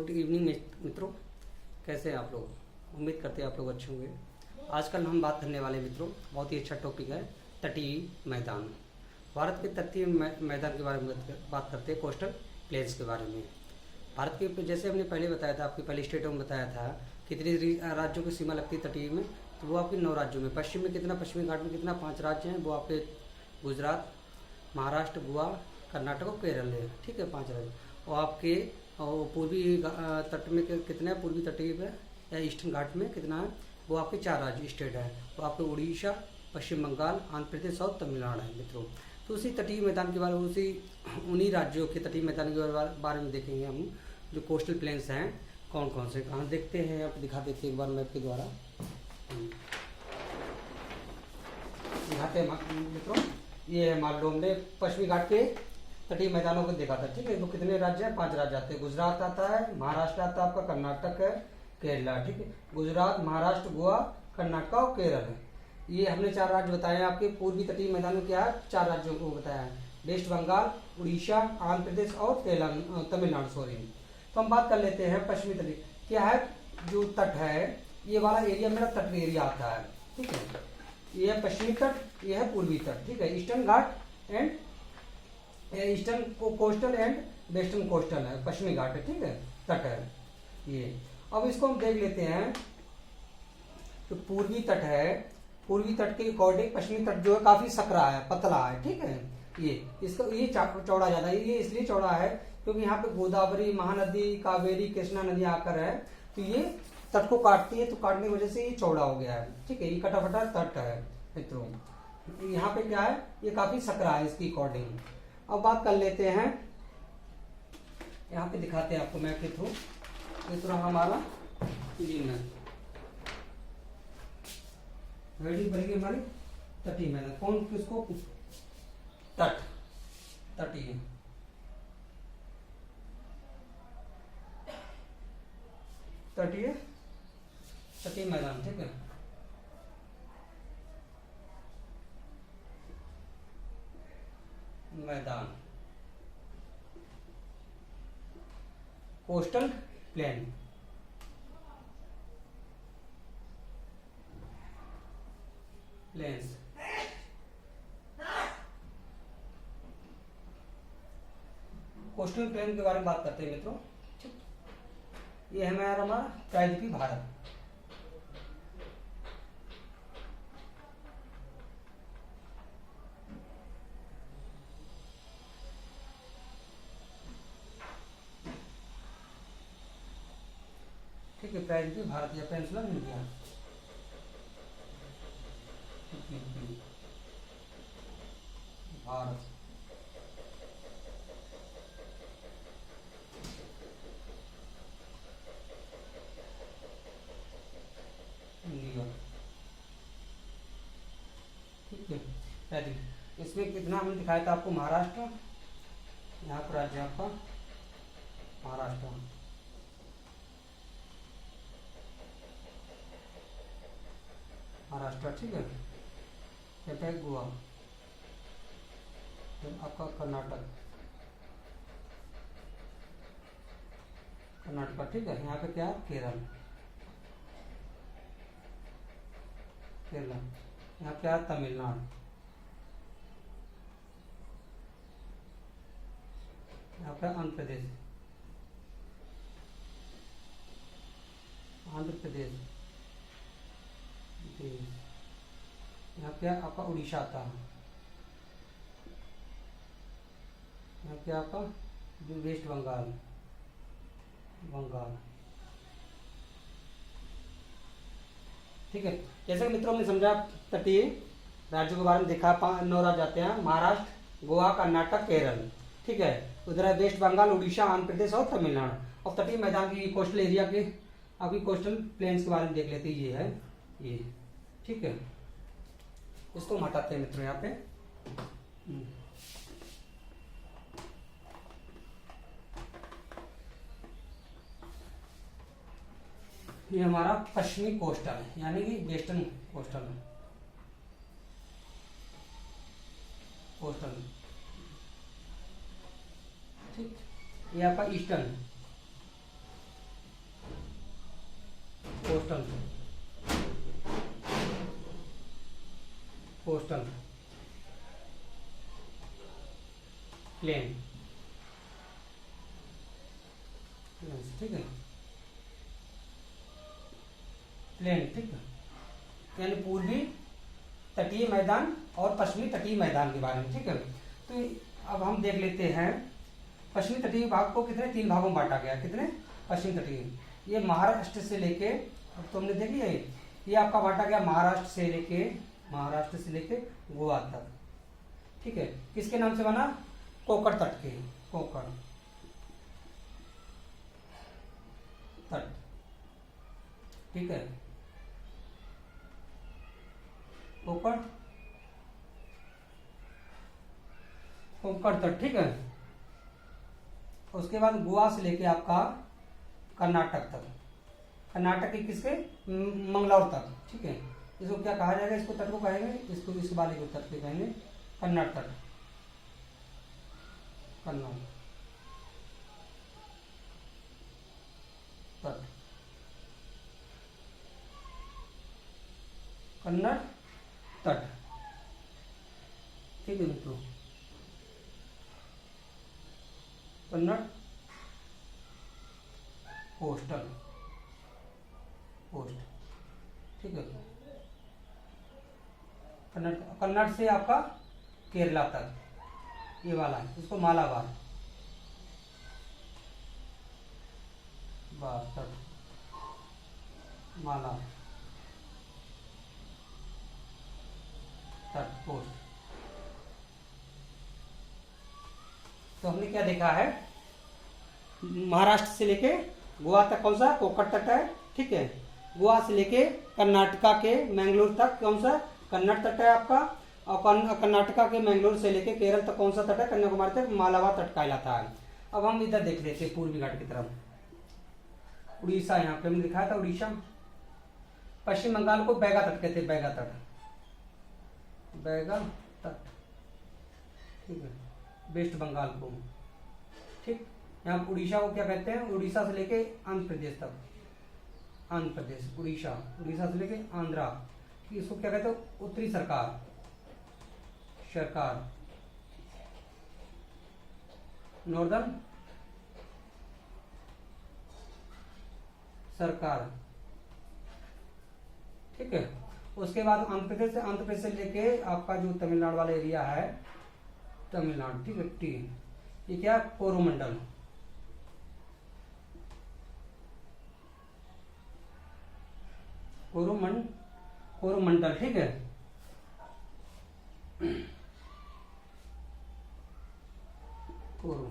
Good evening मित्रों, कैसे हैं आप लोग। उम्मीद करते हैं आप लोग अच्छे होंगे। आजकल हम बात करने वाले मित्रों बहुत ही अच्छा टॉपिक है तटीय मैदान। भारत के तटीय मैदान के बारे में बात करते हैं, कोस्टल प्लेन्स के बारे में। भारत के जैसे हमने पहले बताया था, आपकी पहले स्टेटों में बताया था कितनी राज्यों की सीमा लगती है तटीय में, तो वो आपके 9 राज्यों में। पश्चिम में कितना, पश्चिमी घाट में कितना, 5 राज्य हैं। वो आपके गुजरात, महाराष्ट्र, गोवा, कर्नाटक और केरल है। ठीक है, 5 राज्य। और आपके पूर्वी तट में कितना है, पूर्वी तटीय में या ईस्टर्न घाट में कितना है, वो आपके 4 राज्य स्टेट है। वो आपके उड़ीसा, पश्चिम बंगाल, आंध्र प्रदेश और तमिलनाडु है मित्रों। तो उसी तटीय मैदान के बारे में, उन्हीं राज्यों के तटीय मैदान के बारे में देखेंगे हम, जो कोस्टल प्लेन्स हैं कौन कौन से, कहाँ देखते हैं आप, दिखा देते हैं एक बार मैप के द्वारा दिखाते हैं मित्रों। ये है मान लो हमने पश्चिमी घाट के तटीय मैदानों को देखा था। ठीक है, वो कितने राज्य हैं, 5 राज्य आते हैं। गुजरात आता है, महाराष्ट्र आता है, आपका कर्नाटक है, केरला। ठीक है, गुजरात, महाराष्ट्र, गोवा, कर्नाटक और केरल है। ये हमने 4 राज्य बताए हैं। आपके पूर्वी तटीय मैदान में क्या है, 4 राज्यों को बताया है, वेस्ट बंगाल, उड़ीसा, आंध्र प्रदेश और तमिलनाडु। सॉरी, तो हम बात कर लेते हैं पश्चिमी तटीय। क्या है, जो तट है, ये वाला एरिया मेरा तट एरिया आता है। ठीक है, ये है पश्चिमी तट, ये है पूर्वी तट। ठीक है, eastern Ghat and eastern coastal and western coastal है, पश्चिमी घाट है। ठीक है, तट है ये। अब इसको हम देख लेते हैं, तो पूर्वी तट है, पूर्वी तट के अकॉर्डिंग पश्चिमी तट जो है काफी सकरा है, पतला है। ठीक है, ये इसका ये चौड़ा ज्यादा है। ये इसलिए चौड़ा है क्योंकि यहाँ पे गोदावरी, महानदी, कावेरी, कृष्णा नदी आकर है, तो ये तट को काटती है, तो काटने की वजह से ये चौड़ा हो गया है। ठीक है, ये कटाफटा तट है मित्रों। यहाँ पे क्या है, ये काफी सकरा है इसकी अकॉर्डिंग। अब बात कर लेते हैं, यहाँ पे दिखाते हैं आपको मैप के थ्रू। इस तरह हमारा दिन है रेडी बनेगी हमारी तटीय मैदान। कौन किसको, तट, तटीय तटीय तटीय मैदान। ठीक है, मैदान, coastal plain, plains. Coastal plain के बारे में बात करते हैं मित्रों। ये है हमारा प्रायद्वीपीय भारत। ठीक है, प्रायद्वीपीय भारत या पेनिनसुलर इंडिया, भारत। इंडिया। ठीक है, प्रायद्वीप। इसमें कितना हमने दिखाया था आपको, महाराष्ट्र, यहाँ पर राज्य आपका महाराष्ट्र, महाराष्ट्र। ठीक है, कहता है गोवा, फिर आपका कर्नाटक, कर्नाटक। ठीक है, यहाँ पे क्या है, केरल, केरला। यहाँ क्या है, तमिलनाडु, यहाँ पे आंध्र प्रदेश, आंध्र प्रदेश। यहाँ क्या आपका उड़ीसा आता है, यहाँ क्या आपका वेस्ट बंगाल, बंगाल। ठीक है, जैसे कि मित्रों हमने समझा तटीय राज्यों के बारे में देखा, 9 राज्य आते हैं, महाराष्ट्र, गोवा, कर्नाटक, केरल। ठीक है, उधर है वेस्ट बंगाल, उड़ीसा, आंध्र प्रदेश और तमिलनाडु। और तटीय मैदान की कोस्टल एरिया के अभी कोस्टल प्लेन्स के बारे में देख लेते हैं। ये है ये। ठीक है, इसको हम हटाते हैं मित्रों यहाँ पे। ये हमारा पश्चिमी कोस्टल है, यानी कि वेस्टर्न कोस्टल है, कोस्टल। ठीक, ये आपका ईस्टर्न है, कोस्टल, कोस्टल, प्लेन, ठीक है, प्लेन, ठीक है, यानी पूर्वी तटीय मैदान और पश्चिमी तटीय मैदान के बारे में, ठीक है। तो अब हम देख लेते हैं पश्चिमी तटीय भाग को कितने 3 भागों में बांटा गया, कितने पश्चिमी तटीय, ये महाराष्ट्र से लेके, अब तुमने देख लिया ये आपका बांटा गया महाराष्ट्र से लेके गोवा तक, ठीक है। किसके नाम से बना, कोंकण तट के, कोंकण तट, ठीक है, कोंकण तट, ठीक है। उसके बाद गोवा से लेके आपका कर्नाटक तक, कर्नाटक के किसके मंगलौर तक, ठीक है। इसको क्या कहा जाएगा, इसको तट को कहेंगे, इसको इस वाले को तट के कहेंगे कन्नड़ तट, कन्नड़ तट, कन्नड़ तट, ठीक है मित्रों, कन्नड़ कोस्टल, कोस्ट, ठीक है। कन्नड़ से आपका केरला तक, ये वाला है, इसको मालाबार तट, माला तट, कोस्ट। तो हमने क्या देखा है, महाराष्ट्र से लेके गोवा तक कौन सा, कोंकण तट है, ठीक है। गोवा से लेके कर्नाटका के मैंगलोर तक कौन सा, कन्नड़ तट है आपका, और कर्नाटका के मैंगलोर से लेके केरल तक कौन सा तट है, कन्याकुमारी तक मालाबार तट कहलाता है। अब हम इधर देख लेते हैं पूर्वी घाट की तरफ, उड़ीसा, यहाँ पे हमने दिखाया था उड़ीसा। पश्चिम बंगाल को बैगा तट कहते हैं, बैगा तट, बैगा तट, ठीक है, वेस्ट बंगाल को, ठीक। यहाँ उड़ीसा को क्या कहते हैं, उड़ीसा से लेके आंध्र प्रदेश तक, आंध्र प्रदेश, उड़ीसा, उड़ीसा से लेके आंध्रा, इसको क्या कहते हैं, उत्तरी सरकार, नॉर्दर्न सरकार, ठीक है। उसके बाद आंध्र प्रदेश से लेके आपका जो तमिलनाडु वाला एरिया है, तमिलनाडु, ठीक है, टी, ये क्या, कोरोमंडल, कोरोमंडल, ठीक है। कोरो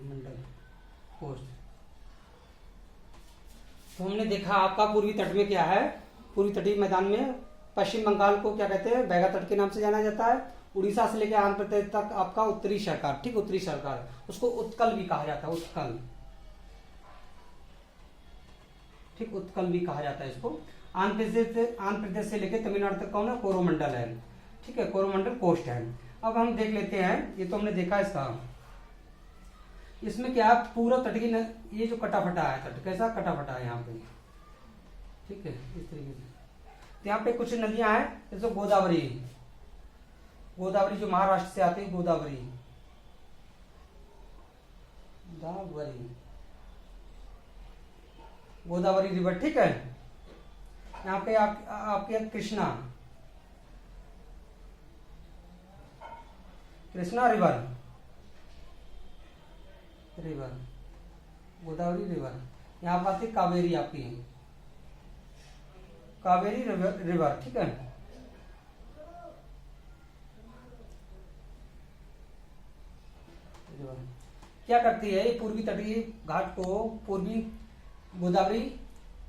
मंडल, कोस्ट। तो हमने देखा आपका पूर्वी तट में क्या है, पूर्वी तटीय मैदान में पश्चिम बंगाल को क्या कहते हैं, बैगा तट के नाम से जाना जाता है। उड़ीसा से लेकर आंध्र प्रदेश तक आपका उत्तरी सरकार, ठीक, उत्तरी सरकार, उसको उत्कल भी कहा जाता है, उत्कल, ठीक, उत्कल भी कहा जाता है इसको। आंध्र प्रदेश से लेकर तमिलनाडु तक कौन है, कोरोमंडल है, ठीक है, कोरोमंडल कोस्ट है। अब हम देख लेते हैं, ये तो हमने देखा इसका, इसमें क्या पूर्व तटीय, ये जो कटा फटा है तट, कैसा कटा फटा है यहाँ पे, ठीक है, इस तरीके से। तो यहाँ पे कुछ नदियां हैं, जैसे गोदावरी, गोदावरी जो महाराष्ट्र से आती है, गोदावरी, गोदावरी रिवर, ठीक है। यहाँ पे आपके कृष्णा रिवर, गोदावरी रिवर। यहाँ पर आती कावेरी, आपकी कावेरी रिवर, ठीक है। क्या करती है, ये पूर्वी तटीय घाट को, पूर्वी गोदावरी,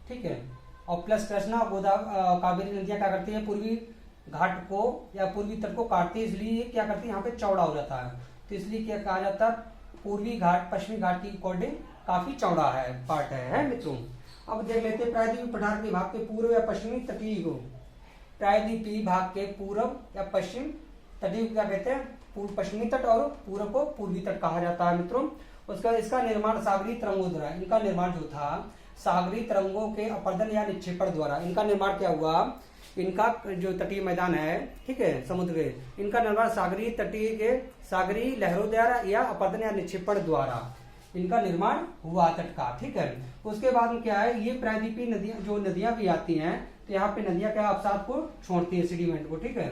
ठीक है, और प्लस कृष्णा कावेरी नदियां क्या करती है, पूर्वी घाट को या पूर्वी तट को काटती है, इसलिए क्या करती है, यहाँ पे चौड़ा हो जाता है। तो इसलिए क्या कहा जाता है, पूर्वी घाट पश्चिमी घाट की अकॉर्डिंग काफी चौड़ा है, पार्ट है मित्रों। अब देख लेते हैं प्रायद्वीपीय पठार के भाग के पूर्व या पश्चिमी तटीय को, प्रायद्वीपीय भाग के पूर्व या पश्चिम तटीय क्या कहते हैं, पूर्व पश्चिमी तट और पूर्व को पूर्वी तट कहा जाता है मित्रों। उसका इसका निर्माण सागरीय तरंगों द्वारा, इनका निर्माण जो था सागरीय तरंगों के अपर्दन या निक्षेपण द्वारा, इनका निर्माण क्या हुआ, इनका जो तटीय मैदान है, ठीक है, समुद्र के, इनका निर्माण सागरीय लहरों द्वारा या अपर्दन या निक्षेपण द्वारा इनका निर्माण हुआ तट का, ठीक है। उसके बाद में क्या है, ये प्रायद्वीपीय नदियां, जो नदियां भी आती हैं, तो यहाँ पे नदियां क्या अवसाद को छोड़ती है, सेडिमेंट को, ठीक है,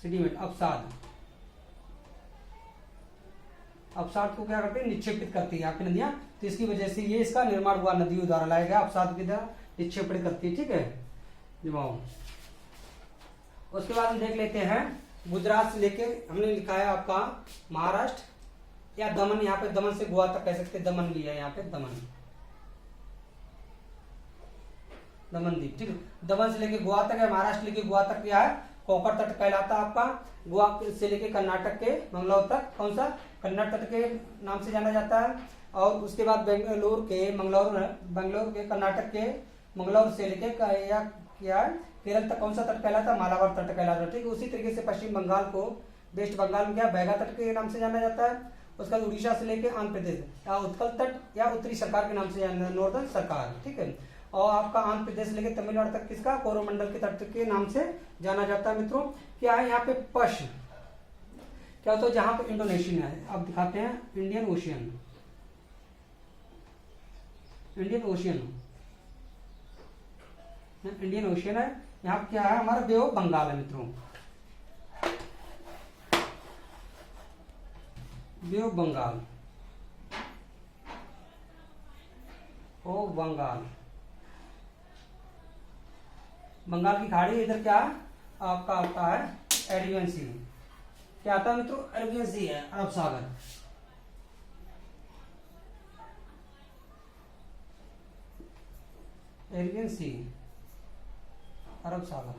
सेडिमेंट अवसाद को क्या करते हैं, निक्षेपित करती है यहाँ पे नदियां। तो इसकी वजह से ये इसका निर्माण हुआ, नदियों द्वारा लाया गया, अवसाद की द्वारा निक्षेपित करती है, ठीक है जमाओ। उसके बाद हम देख लेते हैं गुजरात से लेके, हमने लिखा है आपका महाराष्ट्र या दमन, यहाँ पे दमन से गोवा तक कह सकते हैं, दमन भी है यहाँ पे, दमन द्वीप, ठीक है। दमन से लेके गोवा तक है, महाराष्ट्र लेके गोवा तक क्या है, कोंकण तट कहलाता है आपका। गोवा से लेके कर्नाटक के मंगलौर तक, कौन सा, कन्नड़ तट के नाम से जाना जाता है। और उसके बाद बेंगलोर के कर्नाटक के मंगलौर से लेके या क्या है, केरल तक कौन सा तट कहलाता है, मालाबार तट कहलाता है, ठीक है। उसी तरीके से पश्चिम बंगाल को, वेस्ट बंगाल में क्या बैगा तट के नाम से जाना जाता है। उसके बाद उड़ीसा से लेके आंध्र प्रदेश या उत्कल तट या उत्तरी सरकार के नाम से जाना, नॉर्दर्न सरकार, ठीक है। और आपका आंध्र प्रदेश से लेकर तमिलनाडु तक किसका, कोरोमंडल के तट के नाम से जाना जाता है मित्रों। क्या है यहाँ पे पश, क्या होता है, जहां पे इंडोनेशिया है, अब दिखाते हैं, इंडियन ओशियन है, यहाँ पे क्या है, हमारा बे ऑफ बंगाल है मित्रों, बे ऑफ बंगाल, बंगाल की खाड़ी, इधर क्या आपका आता है, अरेबियन सी, क्या आता है मित्रों, अरेबियन सी है, अरब सागर, अरेबियन सी, अरब सागर,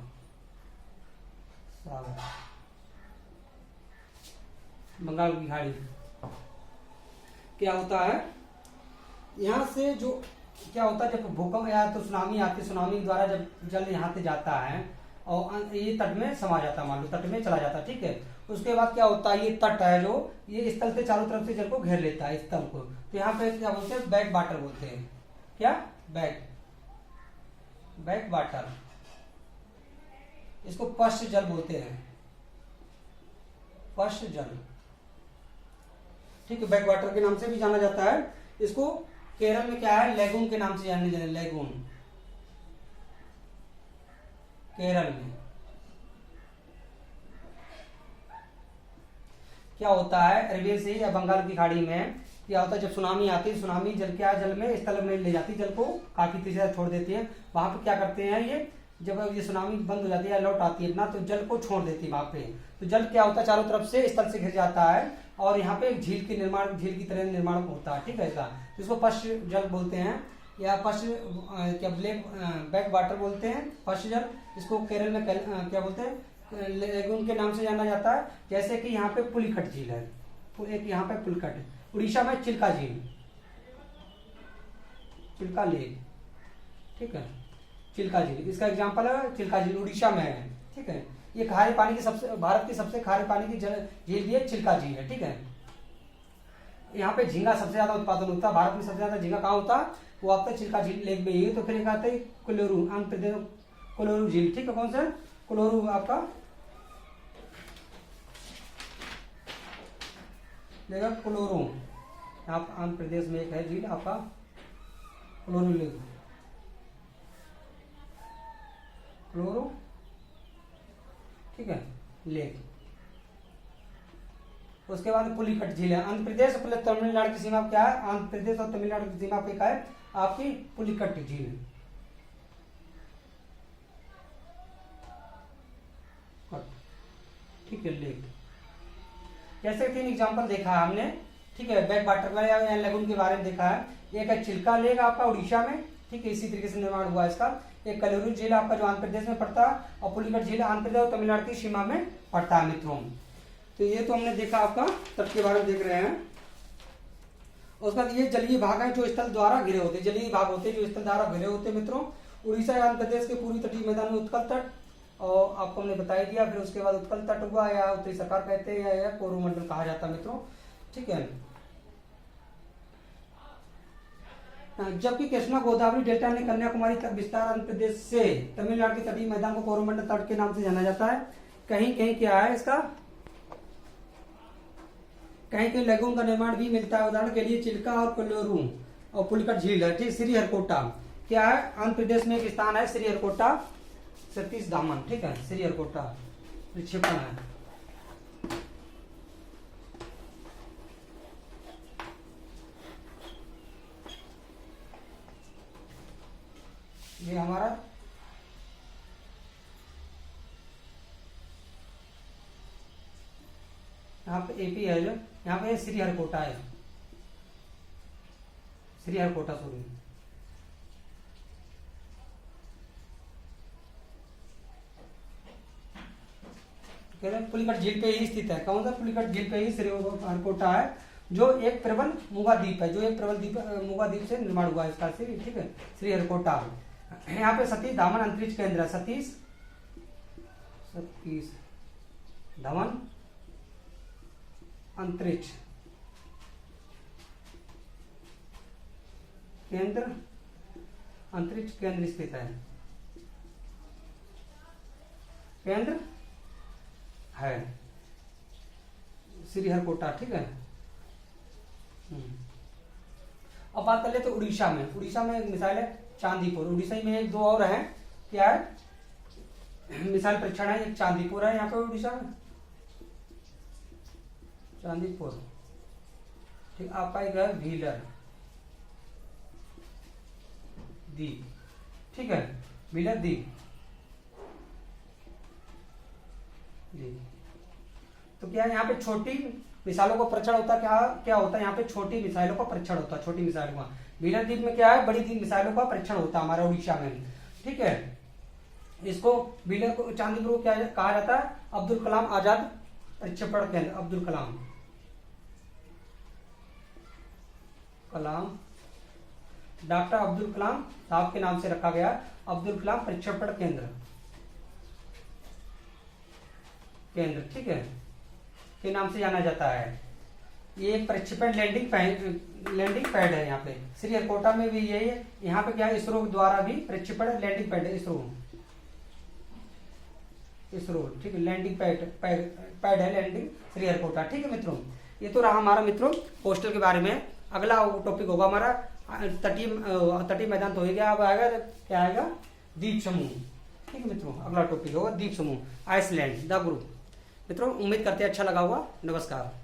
बंगाल की खाड़ी। क्या होता है यहाँ से, जो क्या होता है, जब भूकंप या तो सुनामी आती है, सुनामी द्वारा जब जल यहाँ से जाता है और ये तट में समा जाता है, मान लो तट में चला जाता है, ठीक है। उसके बाद क्या होता है, ये तट है जो, ये स्थल से चारों तरफ से जल को घेर लेता है, स्थल को, तो यहाँ पे क्या बोलते हैं, बैक वाटर बोलते हैं, क्या, बैक वाटर, इसको पश्च जल बोलते हैं, पश्च जल, ठीक है, बैक वाटर के नाम से भी जाना जाता है। इसको केरल में क्या है, लेगून के नाम से जाने जाते हैं, लेगून, केरल में क्या होता है, अरबियन सी या बंगाल की खाड़ी में क्या होता है, जब सुनामी आती है, सुनामी जल क्या जल में, स्थल में ले जाती है, जल को काफी तेजी से छोड़ देती है। वहां पे क्या करते हैं, ये जब ये सुनामी बंद हो जाती है, लौट आती है ना, तो जल को छोड़ देती है वहां पे, तो जल क्या होता है, चारों तरफ से स्थल से घिर जाता है और यहाँ पे एक झील की तरह निर्माण होता है, ठीक है, ऐसा, जिसको पश्च जल बोलते हैं या क्या बैक वाटर बोलते हैं, पश्च जल। इसको केरल में क्या बोलते हैं, लेगून के नाम से जाना जाता है। जैसे कि यहाँ पे पुलिकट झील है, एक यहाँ पे पुलिकट है, उड़ीसा में चिल्का झील, चिल्का लेक, ठीक है, चिल्का झील इसका एग्जांपल है, चिल्का झील उड़ीसा में है, ठीक है। ये खारे पानी की भारत की सबसे खारे पानी की झील भी चिल्का झील है, ठीक है। यहाँ पे झींगा सबसे ज्यादा उत्पादन होता है, भारत में सबसे ज्यादा झींगा कहाँ होता है, वो आपका चिल्का झील लेक में ही। तो फिर एक आता है कोलोरू, आंध्र प्रदेश कोलोरू झील, ठीक है, कौन सा कोलोरू आपका लेगा, कोलोरू, आप आंध्र प्रदेश में एक है झील आपका कोलोरू लेक, कोलोरू, ठीक है, लेक। उसके बाद पुलिकट झील है, आंध्र प्रदेश और तमिलनाडु की सीमा क्या है, आंध्र प्रदेश और तमिलनाडु की सीमा पे क्या है आपकी पुलिकट झील, ठीक है, लेक। जैसे 3 एग्जांपल देखा है हमने, ठीक है, बैक वाटर या लेगून के बारे में देखा है। एक है चिल्का लेक आपका उड़ीसा में, ठीक है, इसी तरीके से निर्माण हुआ इसका। एक कोलोरू झील आपका जो आंध्र प्रदेश में पड़ता है, और पुलिकट झील आंध्र प्रदेश और तमिलनाडु की सीमा में पड़ता है मित्रों। तो ये तो हमने देखा आपका तट के बारे में देख रहे हैं। उसके बाद ये जलीय भाग है जो स्थल द्वारा घिरे होते, जलीय भाग होते जो स्थल द्वारा घिरे होते मित्रों। उड़ीसा या आंध्र प्रदेश के पूर्वी तटीय मैदान में उत्कल तट, और आपको हमने बता ही दिया। फिर उसके बाद उत्कल तट हुआ, या उत्तरी सरकार कहते हैं, या कोरोमंडल कहा जाता है मित्रों, ठीक है। जबकि कृष्णा गोदावरी डेल्टा ने कन्याकुमारी तक विस्तार आंध्र प्रदेश से तमिलनाडु के तटीय मैदान को कोरोमंडल तट के नाम से जाना जाता है। कहीं कहीं क्या है इसका, कहीं कहीं लैगून का निर्माण भी मिलता है। उदाहरण के लिए चिल्का और कोल्लूरू और पुलिकट झील है, ठीक। श्रीहरिकोटा क्या है, आंध्र प्रदेश में एक स्थान है श्रीहरिकोटा, सतीश धामन, ठीक है। श्रीहरिकोटा प्रक्षेपण है। ये हमारा यहाँ पे एपी है, जो यहाँ पे श्रीहरिकोटा है, श्रीहरिकोटा सॉरी। पुलिकट झील पे ही स्थित है। कौन सा? पुलिकट झील पे ही श्रीहरिकोटा है, जो एक प्रबल मूंगा द्वीप है, जो एक प्रबल द्वीप मूंगा द्वीप से निर्माण हुआ है इसका, ठीक है, श्रीहरिकोटा। यहाँ पे सतीश धामन अंतरिक्ष केंद्र है, सतीश धवन अंतरिक्ष केंद्र, अंतरिक्ष केंद्र स्थित है, केंद्र है श्रीहरिकोटा, ठीक है। अब बात कर ले तो उड़ीसा में, उड़ीसा में एक मिसाइल है चांदीपुर। उड़ीसा में एक दो और है, क्या है, मिसाइल परीक्षण है, एक चांदीपुर है यहाँ पे उड़ीसा में, चांदीपुर, ठीक। आपका एक है व्हीलर द्वीप, ठीक है, व्हीलर द्वीप। तो क्या यहाँ पे छोटी मिसाइलों का परीक्षण होता है, क्या क्या होता है यहाँ पे, छोटी मिसाइलों का परीक्षण होता है, छोटी मिसाइलों का। व्हीलर द्वीप में क्या है, बड़ी मिसाइलों का परीक्षण होता है हमारे उड़ीसा में, ठीक है। इसको व्हीलर को चांदीपुर क्या कहा जाता है, अब्दुल कलाम आजाद प्रक्षेपण केंद्र, अब्दुल कलाम डॉक्टर अब्दुल कलाम साहब के नाम से रखा गया, अब्दुल कलाम प्रक्षेपण केंद्र, ठीक है, के नाम से जाना जाता है। ये प्रक्षेपण लैंडिंग पैड है यहाँ पे। श्रीहरिकोटा में भी यही है। यहाँ पे क्या है, इसरो द्वारा भी प्रक्षेपण लैंडिंग पैड है, इसरो, ठीक है, लैंडिंग पैड है, लैंडिंग श्रीहरिकोटा, ठीक है मित्रों। ये तो रहा हमारा मित्रों पोस्टल के बारे में। अगला टॉपिक होगा हमारा तटीय मैदान तो हो गया, अब आएगा क्या आएगा, द्वीप समूह, ठीक है मित्रों। अगला टॉपिक होगा द्वीप समूह, आइसलैंड द ग्रुप। मित्रों उम्मीद करते हैं अच्छा लगा होगा। नमस्कार।